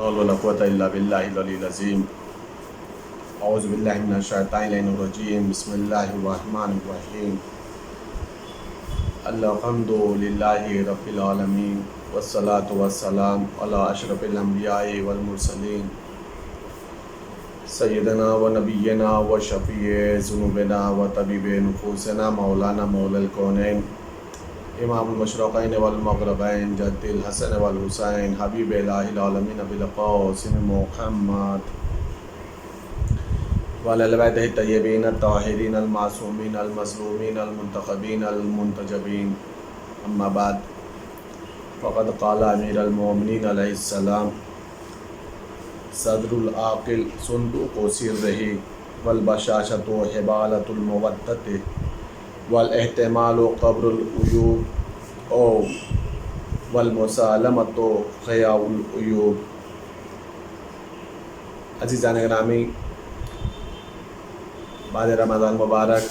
حول ولا قوة إلا بالله العلي العظيم اعوذ باللہ من الشیطان الرجیم بسم اللہ الرحمن الرحیم الحمد للہ رب العالمین والصلاة والسلام علی اشرف الانبیاء والمرسلین سیدنا و نبینا و شفیع ذنوبنا و طبیب نفوسنا مولانا مولا الکونین امام المشرقین والمغربین جد الحسن والحسین حبیب الہ العالمین ابی القاسم محمد وعلی البیت الطیبین الطاہرین المعصومین المظلومین المنتخبین المنتجبین اما بعد فقد قال امیر المومنین علیہ السلام صدر العاقل صندوق سرہ والبشاشۃ حبالۃ المودۃ والاحتمال قبر العیوب او والمسالمۃ خیاء العیوب۔ عزیزان گرامی، بعد رمضان مبارک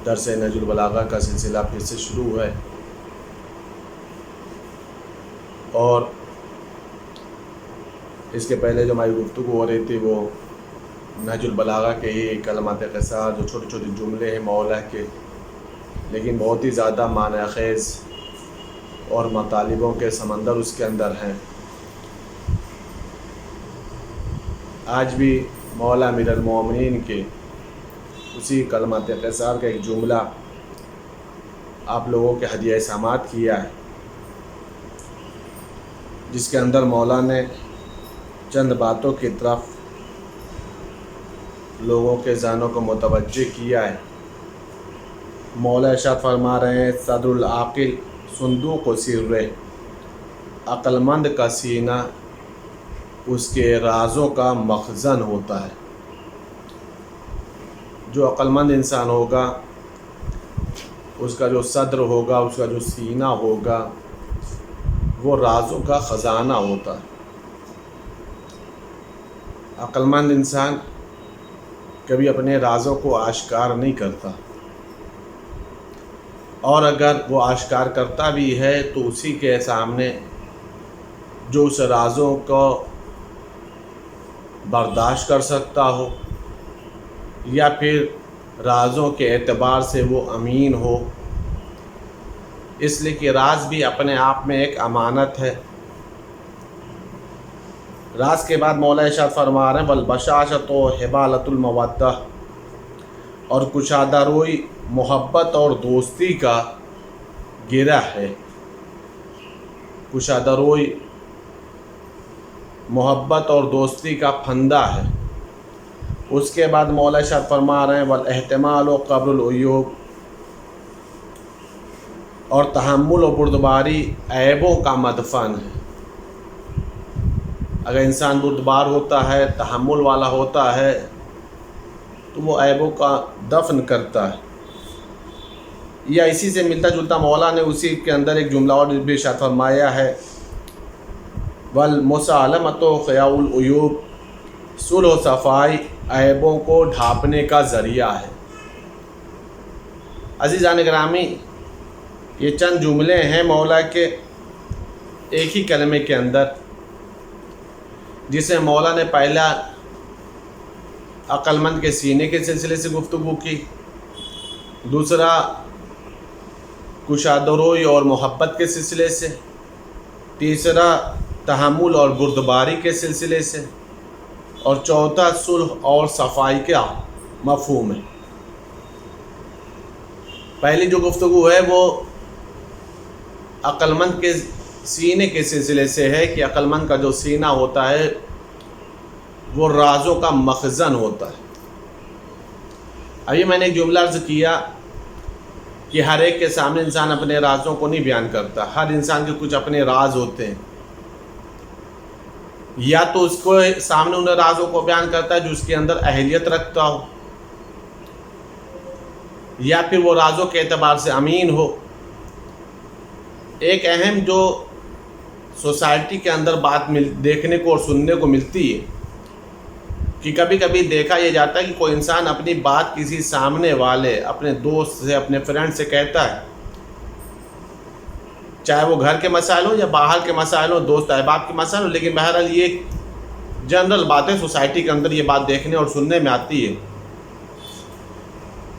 درس نہج البلاغہ کا سلسلہ پھر سے شروع ہے، اور اس کے پہلے جو ہماری گفتگو ہو رہی تھی وہ نہج البلاغہ کے ہی کلمات قصار، جو چھوٹے چھوٹے جملے ہیں مولا کے، لیکن بہت ہی زیادہ معنی خیز اور مطالبوں کے سمندر اس کے اندر ہیں۔ آج بھی مولا امیر المومنین کے اسی کلمات قصار کا ایک جملہ آپ لوگوں کے ہدیہ سماعت کیا ہے، جس کے اندر مولا نے چند باتوں کی طرف لوگوں کے ذہنوں کو متوجہ کیا ہے۔ مولا ارشاد فرما رہے ہیں، صدر العاقل صندوق سرہ، عقل مند کا سینہ اس کے رازوں کا مخزن ہوتا ہے۔ جو عقل مند انسان ہوگا، اس کا جو صدر ہوگا، اس کا جو سینہ ہوگا، وہ رازوں کا خزانہ ہوتا ہے۔ عقل مند انسان کبھی اپنے رازوں کو آشکار نہیں کرتا، اور اگر وہ آشکار کرتا بھی ہے تو اسی کے سامنے جو اس رازوں کو برداشت کر سکتا ہو، یا پھر رازوں کے اعتبار سے وہ امین ہو، اس لیے کہ راز بھی اپنے آپ میں ایک امانت ہے۔ راز کے بعد مولا ارشاد فرما رہے ہیں، والبشاشۃ حبالۃ المودۃ، اور کشادہ روئی محبت اور دوستی کا گرہ ہے۔ کشادہ روئی محبت اور دوستی کا پھندا ہے۔ اس کے بعد مولا ارشاد فرما رہے ہیں، والاحتمال و قبر العیوب، اور تحمل و بردباری عیبوں کا مدفن ہے۔ اگر انسان بردبار ہوتا ہے، تحمل والا ہوتا ہے، تو وہ عیبوں کا دفن کرتا ہے۔ یا اسی سے ملتا جلتا مولا نے اسی کے اندر ایک جملہ اور بھی ارشاد فرمایا ہے، والمسالمۃ خیاء العیوب، صلح و صفائی عیبوں کو ڈھانپنے کا ذریعہ ہے۔ عزیزان گرامی، یہ چند جملے ہیں مولا کے ایک ہی کلمے کے اندر، جسے مولا نے پہلا عقل مند کے سینے کے سلسلے سے گفتگو کی، دوسرا کشادہ روئی اور محبت کے سلسلے سے، تیسرا تحمل اور بردباری کے سلسلے سے، اور چوتھا صلح اور صفائی کا مفہوم ہے۔ پہلی جو گفتگو ہے وہ عقل مند کے سینے کے سلسلے سے ہے کہ عقل مند کا جو سینہ ہوتا ہے وہ رازوں کا مخزن ہوتا ہے۔ ابھی میں نے ایک جملہ عرض کیا کہ ہر ایک کے سامنے انسان اپنے رازوں کو نہیں بیان کرتا، ہر انسان کے کچھ اپنے راز ہوتے ہیں۔ یا تو اس کو سامنے ان رازوں کو بیان کرتا ہے جو اس کے اندر اہلیت رکھتا ہو، یا پھر وہ رازوں کے اعتبار سے امین ہو۔ ایک اہم جو سوسائٹی کے اندر بات دیکھنے کو اور سننے کو ملتی ہے کہ کبھی کبھی دیکھا یہ جاتا ہے کہ کوئی انسان اپنی بات کسی سامنے والے اپنے دوست سے، اپنے فرینڈ سے کہتا ہے، چاہے وہ گھر کے مسائل ہوں یا باہر کے مسائل ہوں، دوست احباب کے مسائل ہوں، لیکن بہرحال یہ جنرل بات ہے، سوسائٹی کے اندر یہ بات دیکھنے اور سننے میں آتی ہے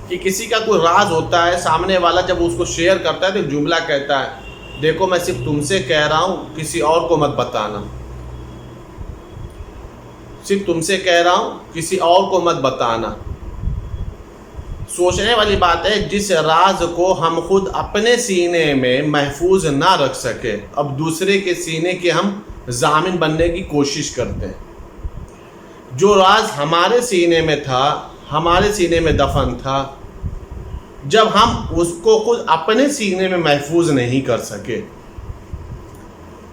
کہ کسی کا کوئی راز ہوتا ہے، سامنے والا جب اس کو شیئر کرتا ہے تو ایک جملہ کہتا ہے، دیکھو میں صرف تم سے کہہ رہا ہوں، کسی اور کو مت بتانا، صرف تم سے کہہ رہا ہوں، کسی اور کو مت بتانا۔ سوچنے والی بات ہے، جس راز کو ہم خود اپنے سینے میں محفوظ نہ رکھ سکے، اب دوسرے کے سینے کے ہم ضامن بننے کی کوشش کرتے ہیں۔ جو راز ہمارے سینے میں تھا، ہمارے سینے میں دفن تھا، جب ہم اس کو خود اپنے سینے میں محفوظ نہیں کر سکے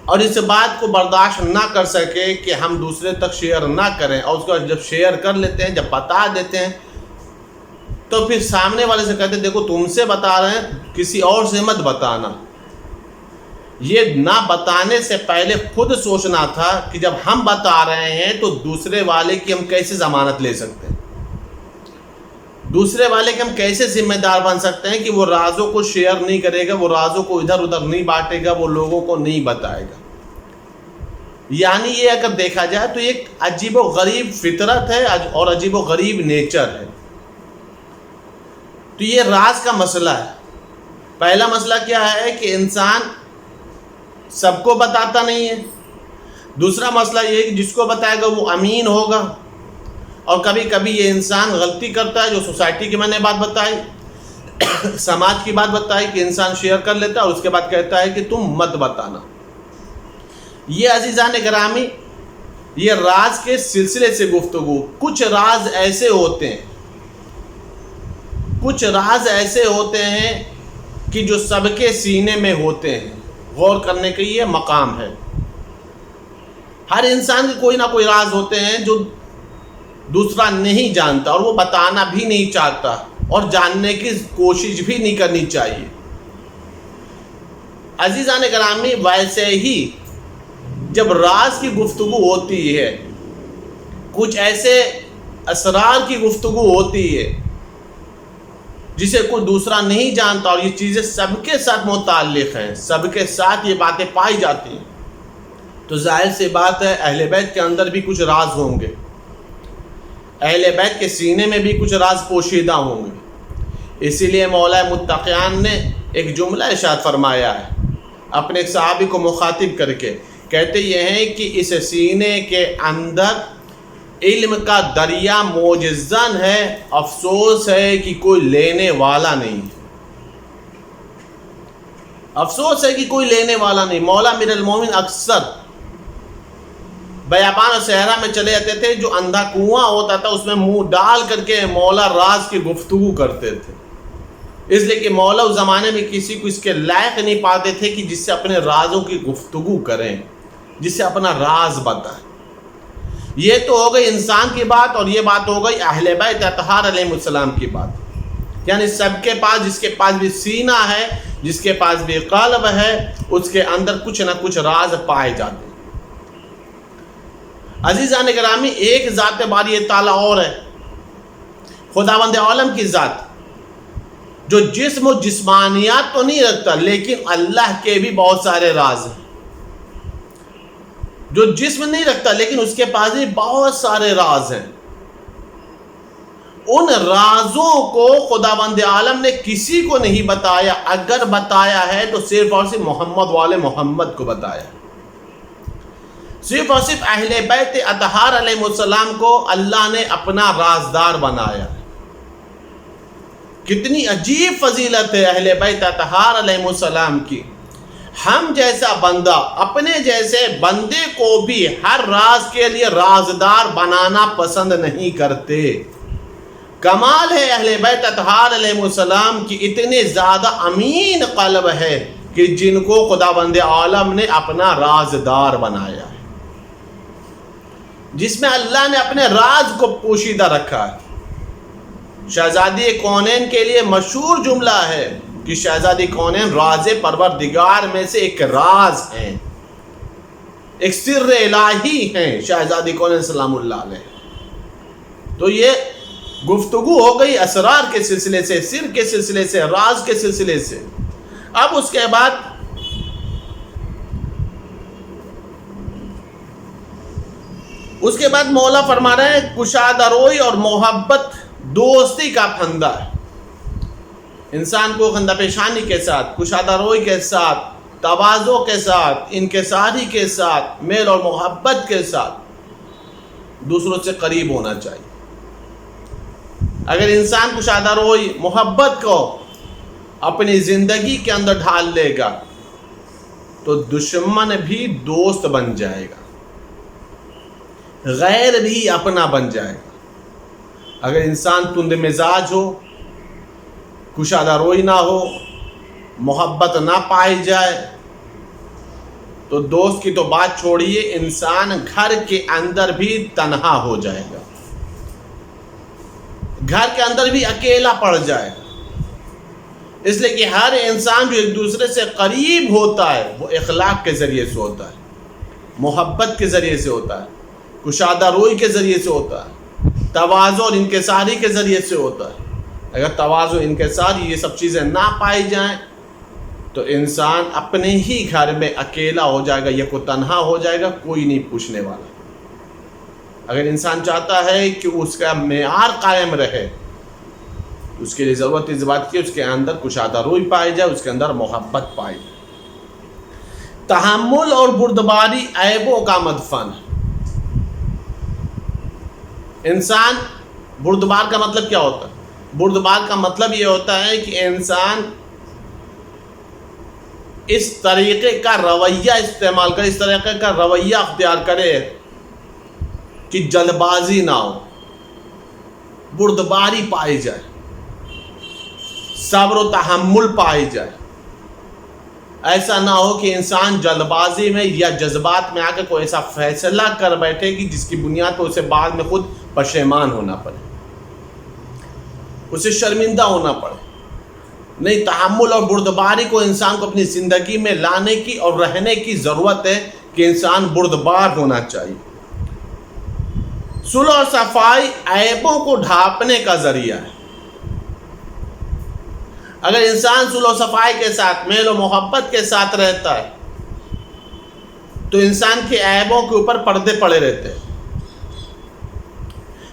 اور اس بات کو برداشت نہ کر سکے کہ ہم دوسرے تک شیئر نہ کریں، اور اس کو جب شیئر کر لیتے ہیں، جب بتا دیتے ہیں، تو پھر سامنے والے سے کہتے ہیں دیکھو تم سے بتا رہے ہیں، کسی اور سے مت بتانا۔ یہ نہ بتانے سے پہلے خود سوچنا تھا کہ جب ہم بتا رہے ہیں تو دوسرے والے کی ہم کیسے ضمانت لے سکتے ہیں، دوسرے والے کے ہم کیسے ذمہ دار بن سکتے ہیں کہ وہ رازوں کو شیئر نہیں کرے گا، وہ رازوں کو ادھر ادھر نہیں بانٹے گا، وہ لوگوں کو نہیں بتائے گا۔ یعنی یہ اگر دیکھا جائے تو ایک عجیب و غریب فطرت ہے اور عجیب و غریب نیچر ہے۔ تو یہ راز کا مسئلہ ہے۔ پہلا مسئلہ کیا ہے کہ انسان سب کو بتاتا نہیں ہے۔ دوسرا مسئلہ یہ ہے کہ جس کو بتائے گا وہ امین ہوگا، اور کبھی کبھی یہ انسان غلطی کرتا ہے، جو سوسائٹی کی میں نے بات بتائی، سماج کی بات بتائی کہ انسان شیئر کر لیتا ہے اور اس کے بعد کہتا ہے کہ تم مت بتانا۔ یہ عزیزان گرامی، یہ راز کے سلسلے سے گفتگو۔ کچھ راز ایسے ہوتے ہیں کہ جو سب کے سینے میں ہوتے ہیں، غور کرنے کا یہ مقام ہے۔ ہر انسان کے کوئی نہ کوئی راز ہوتے ہیں جو دوسرا نہیں جانتا اور وہ بتانا بھی نہیں چاہتا اور جاننے کی کوشش بھی نہیں کرنی چاہیے۔ عزیزان گرامی، ویسے ہی جب راز کی گفتگو ہوتی ہے، کچھ ایسے اسرار کی گفتگو ہوتی ہے جسے کوئی دوسرا نہیں جانتا اور یہ چیزیں سب کے ساتھ متعلق ہیں، سب کے ساتھ یہ باتیں پائی جاتی ہیں، تو ظاہر سی بات ہے اہل بیت کے اندر بھی کچھ راز ہوں گے، اہل بیت کے سینے میں بھی کچھ راز پوشیدہ ہوں گے۔ اسی لیے مولا متقیان نے ایک جملہ ارشاد فرمایا ہے اپنے ایک صحابی کو مخاطب کر کے، کہتے یہ ہیں کہ اس سینے کے اندر علم کا دریا موجزن ہے، افسوس ہے کہ کوئی لینے والا نہیں، افسوس ہے کہ کوئی لینے والا نہیں۔ مولا امیر المومنین اکثر بیابان اور صحرا میں چلے جاتے تھے، جو اندھا کنواں ہوتا تھا اس میں منہ ڈال کر کے مولا راز کی گفتگو کرتے تھے، اس لیے کہ مولا اس زمانے میں کسی کو اس کے لائق نہیں پاتے تھے کہ جس سے اپنے رازوں کی گفتگو کریں، جس سے اپنا راز بتائیں۔ یہ تو ہو گئی انسان کی بات، اور یہ بات ہو گئی اہل بیت اطہار علیہ السلام کی بات، یعنی سب کے پاس، جس کے پاس بھی سینہ ہے، جس کے پاس بھی قلب ہے، اس کے اندر کچھ نہ کچھ راز پائے جاتے ہیں۔ عزیزان گرامی، ایک ذات باری تعالیٰ اور ہے، خداوند عالم کی ذات، جو جسم و جسمانیات تو نہیں رکھتا، لیکن اللہ کے بھی بہت سارے راز ہیں۔ جو جسم نہیں رکھتا لیکن اس کے پاس بھی بہت سارے راز ہیں۔ ان رازوں کو خداوند عالم نے کسی کو نہیں بتایا، اگر بتایا ہے تو صرف اور صرف محمد والے محمد کو بتایا، صرف اور صرف اہل بیت اطہار علیہ السلام کو اللہ نے اپنا رازدار بنایا۔ کتنی عجیب فضیلت ہے اہل بیت اطہار علیہ السلام کی۔ ہم جیسا بندہ اپنے جیسے بندے کو بھی ہر راز کے لیے رازدار بنانا پسند نہیں کرتے۔ کمال ہے اہل بیت اطہار علیہ السلام کی اتنے زیادہ امین قلب ہے کہ جن کو خداوند عالم نے اپنا رازدار بنایا ہے، جس میں اللہ نے اپنے راز کو پوشیدہ رکھا ہے۔ شہزادی کونین کے لیے مشہور جملہ ہے کہ شہزادی کونین راز پروردگار میں سے ایک راز ہیں، ایک سر الہی ہیں شہزادی کونین سلام اللہ علیہ۔ تو یہ گفتگو ہو گئی اسرار کے سلسلے سے، سر کے سلسلے سے، راز کے سلسلے سے۔ اب اس کے بعد اس کے بعد مولا فرما رہے ہیں کشادہ روئی اور محبت دوستی کا پھندا ہے. انسان کو خندہ پیشانی کے ساتھ، کشادہ روئی کے ساتھ، تواضع کے ساتھ، انکساری کے ساتھ، میل اور محبت کے ساتھ دوسروں سے قریب ہونا چاہیے. اگر انسان کشادہ روئی محبت کو اپنی زندگی کے اندر ڈھال لے گا تو دشمن بھی دوست بن جائے گا، غیر بھی اپنا بن جائے گا. اگر انسان تند مزاج ہو، کشادہ روئی نہ ہو، محبت نہ پائی جائے تو دوست کی تو بات چھوڑیے، انسان گھر کے اندر بھی تنہا ہو جائے گا، گھر کے اندر بھی اکیلا پڑ جائے گا. اس لیے کہ ہر انسان جو ایک دوسرے سے قریب ہوتا ہے وہ اخلاق کے ذریعے سے ہوتا ہے، محبت کے ذریعے سے ہوتا ہے، کشادہ روئی کے ذریعے سے ہوتا ہے، تواضع اور انکساری کے ذریعے سے ہوتا ہے. اگر تواضع انکساری یہ سب چیزیں نہ پائی جائیں تو انسان اپنے ہی گھر میں اکیلا ہو جائے گا، یا کو تنہا ہو جائے گا، کوئی نہیں پوچھنے والا. اگر انسان چاہتا ہے کہ اس کا معیار قائم رہے تو اس کے لیے ضرورت اس بات کی اس کے اندر کشادہ روئی پائی جائے، اس کے اندر محبت پائی جائے. تحمل اور بردباری عیبوں کا مدفن. انسان، بردبار کا مطلب کیا ہوتا ہے؟ بردبار کا مطلب یہ ہوتا ہے کہ انسان اس طریقے کا رویہ استعمال کرے، اس طریقے کا رویہ اختیار کرے کہ جلد بازی نہ ہو، بردباری پائی جائے، صبر و تحمل پائی جائے. ایسا نہ ہو کہ انسان جلد بازی میں یا جذبات میں آ کے کوئی ایسا فیصلہ کر بیٹھے کہ جس کی بنیاد پر اسے بعد میں خود پشیمان ہونا پڑے، اسے شرمندہ ہونا پڑے. نہیں، تحمل اور بردباری کو انسان کو اپنی زندگی میں لانے کی اور رہنے کی ضرورت ہے کہ انسان بردبار ہونا چاہیے. صلح اور صفائی عیبوں کو ڈھانپنے کا ذریعہ ہے. اگر انسان صلح و صفائی کے ساتھ، میل و محبت کے ساتھ رہتا ہے تو انسان کے عیبوں کے اوپر پردے پڑے رہتے ہیں.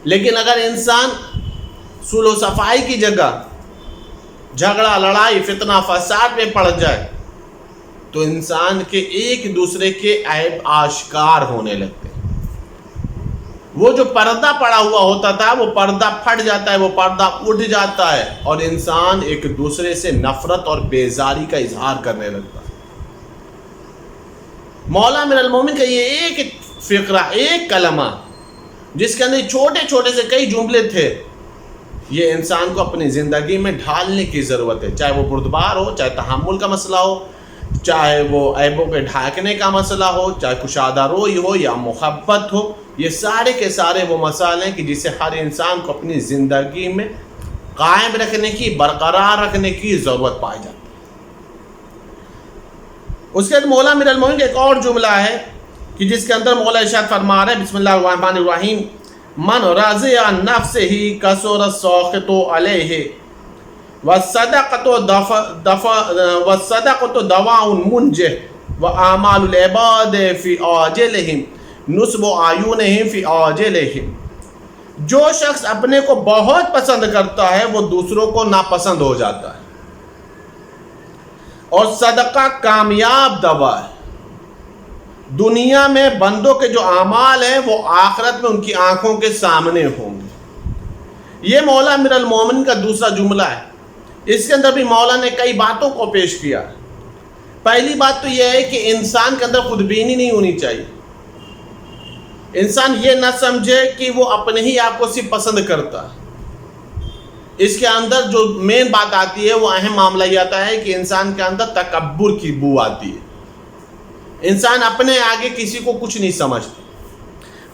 لیکن اگر انسان صلح و صفائی کی جگہ جھگڑا، لڑائی، فتنہ، فساد میں پڑ جائے تو انسان کے ایک دوسرے کے عیب آشکار ہونے لگتے ہیں. وہ جو پردہ پڑا ہوا ہوتا تھا وہ پردہ پھٹ جاتا ہے، وہ پردہ اٹھ جاتا ہے اور انسان ایک دوسرے سے نفرت اور بیزاری کا اظہار کرنے لگتا ہے. مولا امیر المومنین کا یہ ایک فقرہ، ایک کلمہ جس کے اندر چھوٹے چھوٹے سے کئی جملے تھے، یہ انسان کو اپنی زندگی میں ڈھالنے کی ضرورت ہے. چاہے وہ بردبار ہو، چاہے تحمل کا مسئلہ ہو، چاہے وہ عیبوں کے ڈھانکنے کا مسئلہ ہو، چاہے کشادہ روئی ہو یا محبت ہو. یہ سارے کے سارے وہ مسائل ہیں کہ جسے ہر انسان کو اپنی زندگی میں قائم رکھنے کی، برقرار رکھنے کی ضرورت پائی جاتی ہے. اس کے بعد مولا امیر المومنین کا ایک اور جملہ ہے کہ جس کے اندر مولا ارشاد فرما رہے ہیں، بسم اللہ الرحمن الرحیم، من رضی عن نفسہ کثر السخط علیہ والصدقۃ دواء منجہ واعمال العباد فی عاجلہم نصب اعینہم فی عاجلہم. جو شخص اپنے کو بہت پسند کرتا ہے وہ دوسروں کو ناپسند ہو جاتا ہے، اور صدقہ کامیاب دوا ہے. دنیا میں بندوں کے جو اعمال ہیں وہ آخرت میں ان کی آنکھوں کے سامنے ہوں گے. یہ مولا امیر المومنین کا دوسرا جملہ ہے. اس کے اندر بھی مولا نے کئی باتوں کو پیش کیا. پہلی بات تو یہ ہے کہ انسان کے اندر خود بینی نہیں ہونی چاہیے. انسان یہ نہ سمجھے کہ وہ اپنے ہی آپ کو صرف پسند کرتا ہے. اس کے اندر جو مین بات آتی ہے، وہ اہم معاملہ یہ آتا ہے کہ انسان کے اندر تکبر کی بو آتی ہے. انسان اپنے آگے کسی کو کچھ نہیں سمجھتا.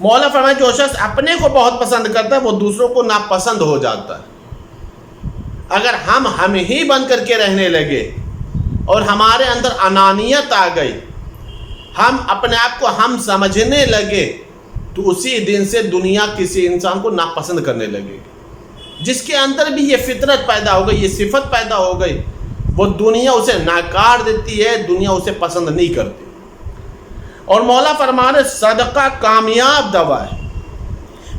مولا فرمائے جو شخص اپنے کو بہت پسند کرتا ہے وہ دوسروں کو ناپسند ہو جاتا ہے. اگر ہم ہی بن کر کے رہنے لگے اور ہمارے اندر انانیت آ گئی، ہم اپنے آپ کو ہم سمجھنے لگے، تو اسی دن سے دنیا کسی انسان کو ناپسند کرنے لگے گی. جس کے اندر بھی یہ فطرت پیدا ہو گئی، یہ صفت پیدا ہو گئی، وہ دنیا اسے ناکار دیتی ہے، دنیا اسے پسند نہیں کرتی. اور مولا فرما رہے صدقہ کامیاب دوا ہے.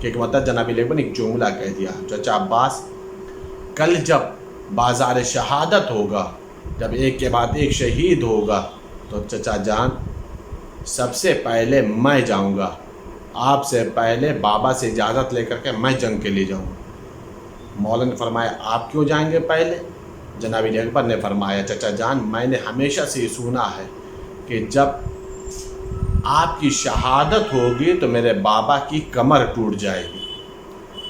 کہ ایک مرتبہ جناب علی اکبر نے ایک جملہ کہہ دیا، چچا عباس کل جب بازار شہادت ہوگا، جب ایک کے بعد ایک شہید ہوگا، تو چچا جان سب سے پہلے میں جاؤں گا، آپ سے پہلے بابا سے اجازت لے کر کے میں جنگ کے لیے جاؤں گا۔ مولانا نے فرمایا آپ کیوں جائیں گے پہلے؟ جناب علی اکبر نے فرمایا چچا جان میں نے ہمیشہ سے یہ سنا ہے کہ جب آپ کی شہادت ہوگی تو میرے بابا کی کمر ٹوٹ جائے گی،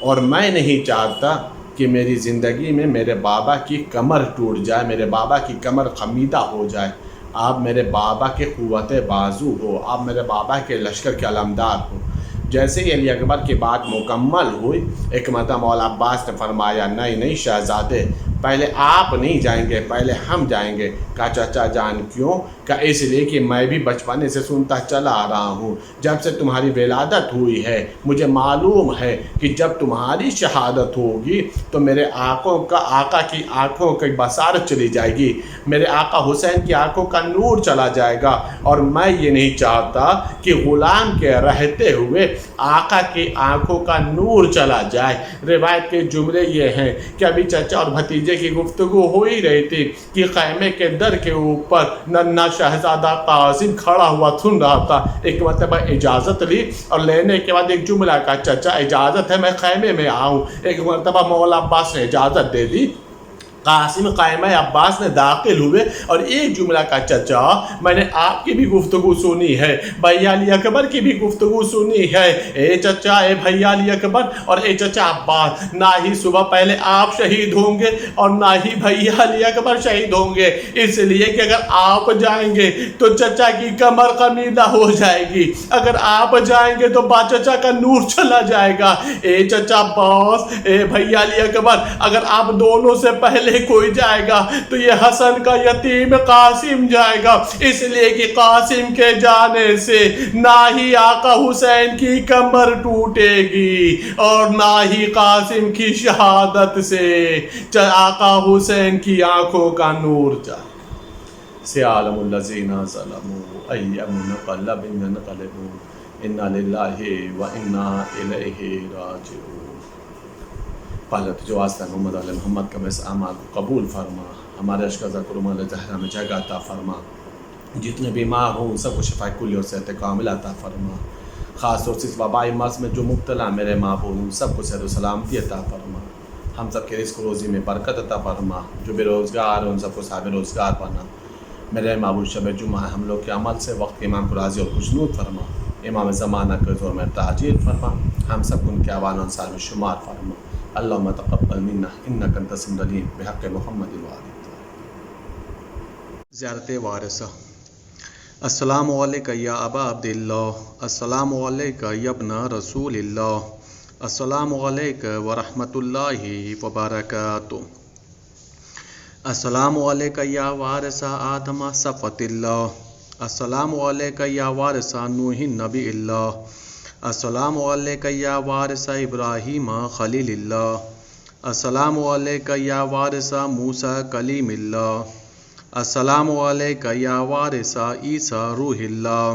اور میں نہیں چاہتا کہ میری زندگی میں میرے بابا کی کمر ٹوٹ جائے، میرے بابا کی کمر خمیدہ ہو جائے۔ آپ میرے بابا کے قوت بازو ہو، آپ میرے بابا کے لشکر کے علمدار ہو۔ جیسے ہی علی اکبر کی بات مکمل ہوئی، ایک مرتبہ مولا عباس نے فرمایا نہیں شہزادے، پہلے آپ نہیں جائیں گے، پہلے ہم جائیں گے۔ کہا چچا جان کیوں؟ کہا اس لیے کہ میں بھی بچپنے سے سنتا چلا آ رہا ہوں، جب سے تمہاری ولادت ہوئی ہے مجھے معلوم ہے کہ جب تمہاری شہادت ہوگی تو میرے آقا کی آنکھوں کی بصارت چلی جائے گی، میرے آقا حسین کی آنکھوں کا نور چلا جائے گا، اور میں یہ نہیں چاہتا کہ غلام کے رہتے ہوئے آقا کی آنکھوں کا نور چلا جائے۔ روایت کے جملے یہ ہیں کہ ابھی چچا اور بھتیجے کی گفتگو ہو ہی رہی تھی کہ خیمے کے در کے اوپر ننھا شہزادہ قاسم کھڑا ہوا سن رہا تھا۔ ایک مرتبہ اجازت لی اور لینے کے بعد ایک جملہ کہا چچا اجازت ہے میں خیمے میں آؤں۔ ایک مرتبہ مولا عباس نے اجازت دے دی، قاسم خیمہ عباس میں داخل ہوئے اور ایک جملہ کا چچا میں نے آپ کی بھی گفتگو سنی ہے، بھیا علی اکبر کی بھی گفتگو سنی ہے، اے چچا اے بھیا علی اکبر اور اے چچا عباس، نہ ہی صبح پہلے آپ شہید ہوں گے اور نہ ہی بھیا علی اکبر شہید ہوں گے، اس لیے کہ اگر آپ جائیں گے تو چچا کی کمر خمیدہ ہو جائے گی، اگر آپ جائیں گے تو با چچا کا نور چلا جائے گا۔ اے چچا عباس اے بھیا علی اکبر، اگر آپ دونوں سے پہلے کوئی جائے گا تو یہ حسن کا یتیم قاسم جائے گا، اس لیے کہ قاسم کے جانے سے نہ ہی آقا حسین کی کمر ٹوٹے گی اور نہ ہی قاسم کی شہادت سے آقا حسین کی آنکھوں کا نور جائے۔ سیعلم الذین ظلموا ای منقلب ینقلبون انا للہ و انا الیہ راجعون۔ پہلے تو جو واسطہ محمد علیہ محمد کا میں اعمال کو قبول فرما، ہمارے اشکا ذکر مال زہرہ میں جگہ عطا فرما، جتنے بیمار ہوں سب کو شفا کلی اور صحت کامل عطا فرما، خاص طور سے اس وبائی مرض میں جو مبتلا میرے معبود ہوں سب کو صحت و سلامتی عطا فرما، ہم سب کے رزق روزی میں برکت عطا فرما، جو بے روزگار ہیں ان سب کو صاحب روزگار بنا۔ میرے معبود شب جمعہ ہے، ہم لوگ کے عمل سے وقت کے امام کو راضی اور خوشنود فرما، امام زمانہ کے زور میں تعجیل فرما، ہم سب کو ان کے اعوان انصار میں شمار فرما۔ اللہم تقبل منا انک انت السمیع العلیم بحق محمد وآلہ۔ زیارت وارثہ۔ السلام علیکہ یا ابا عبداللہ، السلام علیکہ یا ابن رسول اللہ، السلام علیکہ ورحمۃ اللہ وبرکاتہ، السلام علیکہ یا وارث آدم صفوۃ اللہ، السلام علیکہ یا وارث نوح نبی اللہ، السلام علیکہ یا وارث ابراہیم خلیل اللہ، السلام علیکہ یا وارث موسیٰ کلیم اللہ، السلام علیکہ یا وارث عیسیٰ روح اللہ،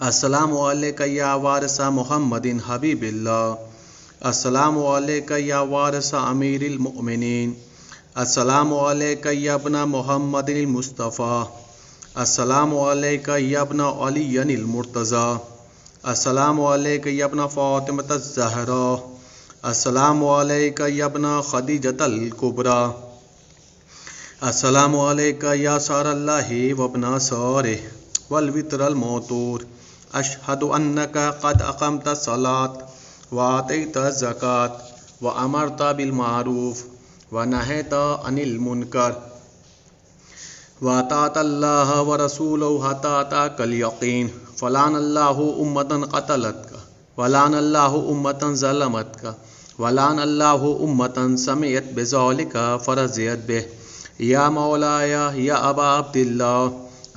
السلام علیکہ یا وارث محمد حبیب اللہ، السلام علیکہ یا وارث امیر المؤمنین، السلام علیکہ یا ابن محمد المصطفیٰ، السلام علیکہ یا ابن علی المرتضیٰ، السلام علیکہ یا ابن فاطمۃ الزہراء، السلام علیکہ یا ابن خدیجۃ الکبریٰ، السلام علیکہ یا سار اللہ وابن سارہ والوتر الموتور، اشہد انک قد اقمت الصلاۃ وآتیت الزکاۃ وامرت بالمعروف ونہیت عن المنکر وأطعت اللہ ورسولہ حتی أتاک الیقین، فلعن اللہ امتا قتلتک ولعن اللہ امتا ظلمتک ولعن اللہ امتا سمعت بذلک فرضیت بہ، یا مولایا یا ابا عبداللہ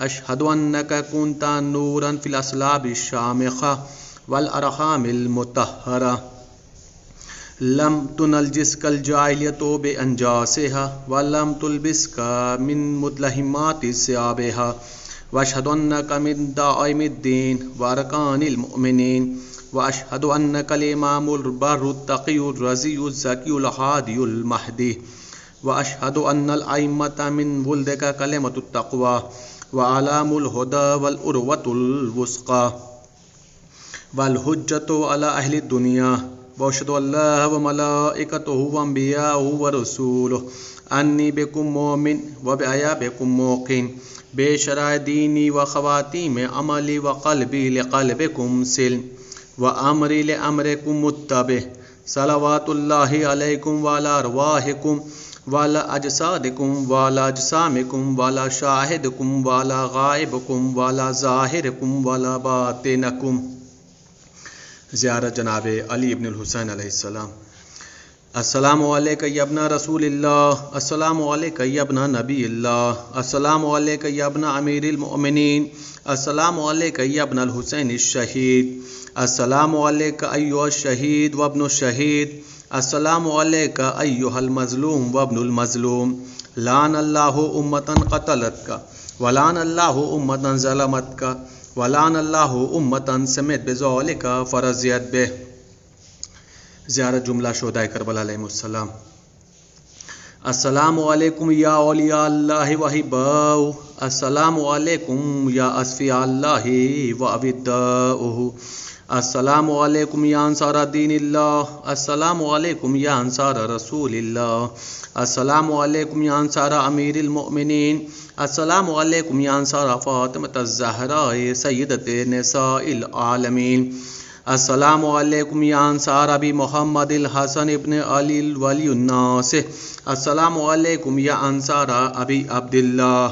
اشہد انک کنت نورا فی الاصلاب الشامخہ والارحام المطہرہ، لم تنجسک الجاہلیۃ بانجاسها ولم تلبسک من مدلہمات ثیابها، واشہد انک من دعائم الدین وارکان المؤمنین وأشهد أنك الإمام البر التقي الرزي الزكي الهادي المهدي وأشهد أن الأئمة من ولدك كلمة التقوى وأعلام الهدى والأروة الوثقى والحجة على أهل الدنيا وأشهد أن الله وملائكته وأنبياءه ورسوله أني بكم مؤمن وبآيابكم موقن بشرع ديني وخواتيم عملي وقلبي لقلبكم سلم وأمري لأمركم متبع صلوات الله عليكم وعلى أرواحكم وعلى أجسادكم وعلى أجسامكم وعلى شاهدكم وعلى غائبكم وعلى ظاهركم وعلى باطنكم. زیارت جناب علی ابن الحسین علیہ السلام. السلام علیکم یا ابن رسول اللہ، السلام علیکم یا ابن نبی اللہ، السلام علیکم یا ابن امیر المؤمنین، السلام علیکم یا ابن الحسین الشہید، السلام علیکم ایھا الشہید وابن الشہید، السلام علیکم ایھا المظلوم وابن المظلوم. لعن اللہ امتا قتلت کا ولعن اللہ امتا ظلمت کا ولعن اللہ امتا سمعت بذلک فرضیت بہ. زیارت جملہ شہدائے کربلا علیہم السلام. السلام علیکم یا اولیاء اللہ وحباؤہ، السلام علیکم یا اصفیاء اللہ واوداؤہ، السلام علیکم یا انصار دین اللہ، السلام علیکم یا انصار رسول اللہ، السلام علیکم یا انصار امیر المؤمنین، السلام علیکم یا انصار فاطمۃ الزہراء سیدۃ نساء العالمین، السلام علیکم یا انصار ابی محمد الحسن ابن علی ولی الناس، السلام علیکم یا انصار ابی عبداللہ،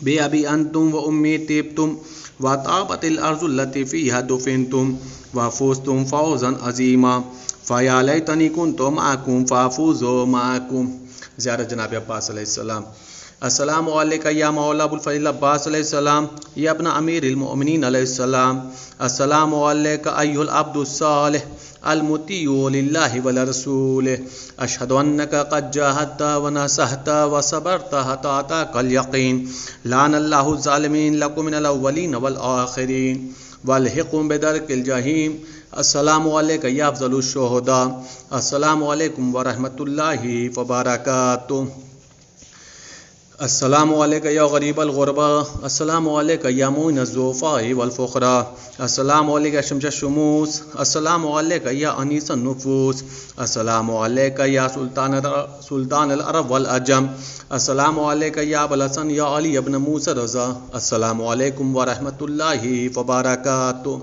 بے ابی انتم و امی طبتم وطابت الارض التي فيها دفنتم وفزتم فوزا عظیما فیا لیتنی کنت معکم فافوز معکم. زیارت جناب عباس علیہ السلام. السلام علیکم یا مولا ابو الفضل عباس علیہ السلام یا ابن امیر المؤمنین علیہ السلام، السلام علیکم ایھا العبد الصالح المطیع للہ ولرسولہ، اشہد انک قد جاہدت ونصحت وصبرت حتی اتاک الیقین، لعن اللہ الظالمین لکم من الاولین والآخرین والحقهم بدرک الجحیم. السلام علیکم یا افضل الشہداء، السلام علیکم ورحمۃ اللہ وبرکاتہ. السلام علیکم یا غریب الغرباء، السلام علیکم یا معین الضعفاء والفقراء، السلام علیکم یا شمس الشموس، السلام علیکم یا انیس النفوس، السلام علیکم یا سلطان العرب والعجم، السلام علیکم یا ابو الحسن یا علی ابن موسیٰ رضا، السلام علیکم ورحمۃ اللہ وبرکاتہ.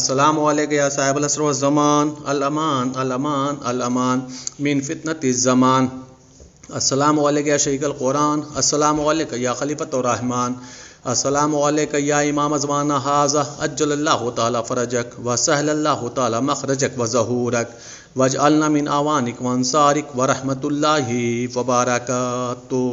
السلام علیکم یا صاحب العصر والزمان، الامان الامان الامان من فتنۃ الزمان، السلام علیکم یا شیخ القرآن، السلام علیکم یا خلیفۃ الرحمن، السلام علیکم یا امام زمان ھذا عجل اللہ تعالی فرجک وسہل اللہ تعالی مخرجک وظہورک واجعلنا من اعوانک وانصارک ورحمۃ اللہ وبرکاتہ.